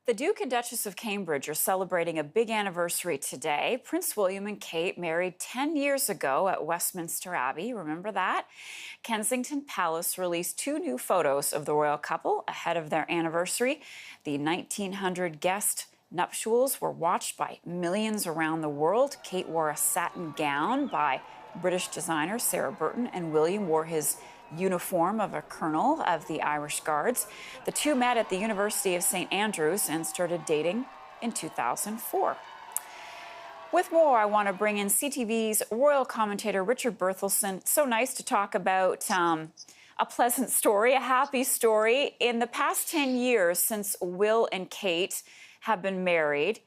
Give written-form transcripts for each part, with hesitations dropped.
The Duke and Duchess of Cambridge are celebrating a big anniversary today. Prince William and Kate married 10 years ago at Westminster Abbey. Remember that? Kensington Palace released two new photos of the royal couple ahead of their anniversary. The 1,900 guest nuptials were watched by millions around the world. Kate wore a satin gown by British designer Sarah Burton, and William wore his uniform of a colonel of the Irish Guards. The two met at the University of St. Andrews and started dating in 2004. With more, I want to bring in CTV's royal commentator, Richard Berthelsen. So nice to talk about a pleasant story, a happy story. In the past 10 years since Will and Kate have been married,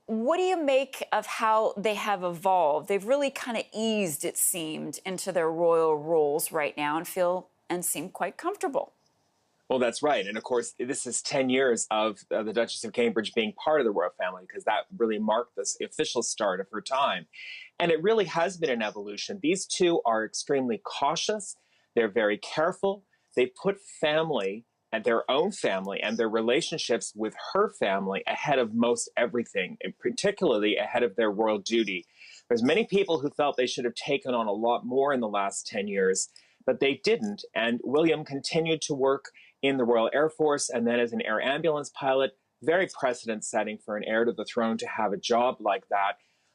what do you make of how they have evolved? They've really kind of eased, it seemed, into their royal roles right now and feel and seem quite comfortable. Well, that's right. And of course, this is 10 years of the Duchess of Cambridge being part of the royal family, because that really marked the official start of her time. And it really has been an evolution. These two are extremely cautious. They're very careful. They put family and their own family and their relationships with her family ahead of most everything, and particularly ahead of their royal duty. There's many people who felt they should have taken on a lot more in the last 10 years, but they didn't. And William continued to work in the Royal Air Force and then as an air ambulance pilot, very precedent-setting for an heir to the throne to have a job like that.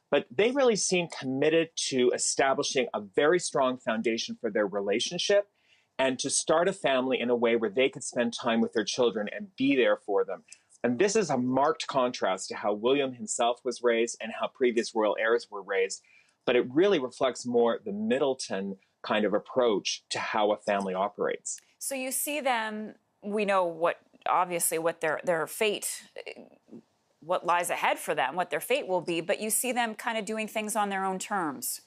But they really seemed committed to establishing a very strong foundation for their relationship and to start a family in a way where they could spend time with their children and be there for them. And this is a marked contrast to how William himself was raised and how previous royal heirs were raised. But it really reflects more the Middleton kind of approach to how a family operates. So you see them, we know what, obviously, what their fate, what lies ahead for them, what their fate will be, but you see them kind of doing things on their own terms.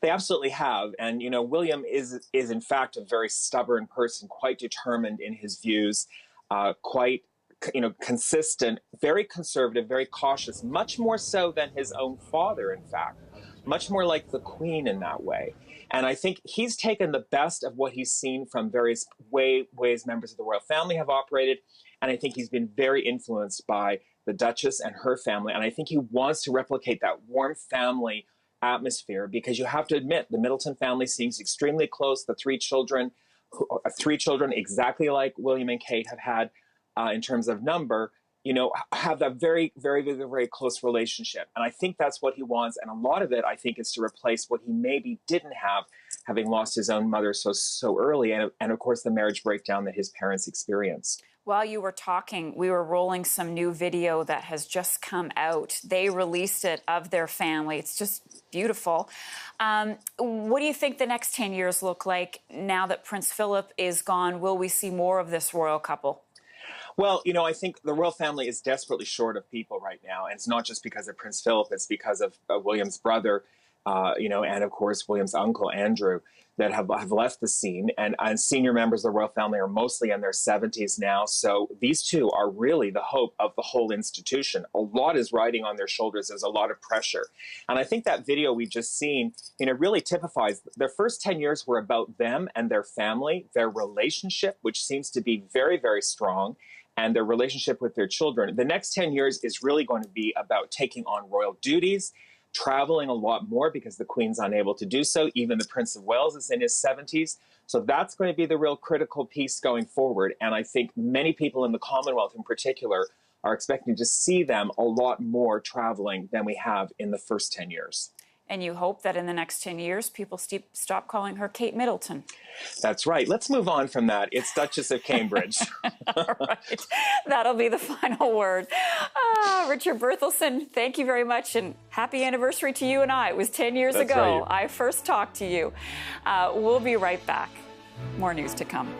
They absolutely have. And, William is in fact a very stubborn person, quite determined in his views, quite, consistent, very conservative, very cautious, much more so than his own father, in fact, much more like the Queen in that way. And I think he's taken the best of what he's seen from various ways members of the royal family have operated. And I think he's been very influenced by the Duchess and her family. And I think he wants to replicate that warm family atmosphere, because you have to admit the Middleton family seems extremely close. The three children exactly like William and Kate have had in terms of number, have that very, very, very, very close relationship. And I think that's what he wants. And a lot of it, I think, is to replace what he maybe didn't have, having lost his own mother so early. And of course, the marriage breakdown that his parents experienced. While you were talking, we were rolling some new video that has just come out. They released it of their family. It's just beautiful. What do you think the next 10 years look like now that Prince Philip is gone? Will we see more of this royal couple? Well, I think the royal family is desperately short of people right now. And it's not just because of Prince Philip, it's because of William's brother, and of course, William's uncle, Andrew, that have left the scene. And senior members of the royal family are mostly in their 70s now. So these two are really the hope of the whole institution. A lot is riding on their shoulders. There's a lot of pressure. And I think that video we've just seen, really typifies their first 10 years were about them and their family, their relationship, which seems to be very, very strong, and their relationship with their children. The next 10 years is really going to be about taking on royal duties, traveling a lot more because the Queen's unable to do so. Even the Prince of Wales is in his 70s. So that's going to be the real critical piece going forward. And I think many people in the Commonwealth in particular are expecting to see them a lot more traveling than we have in the first 10 years. And you hope that in the next 10 years, people stop calling her Kate Middleton. That's right. Let's move on from that. It's Duchess of Cambridge. All right. That'll be the final word. Richard Berthelsen, thank you very much, and happy anniversary to you and I. It was 10 years That's ago right. I first talked to you. We'll be right back. More news to come.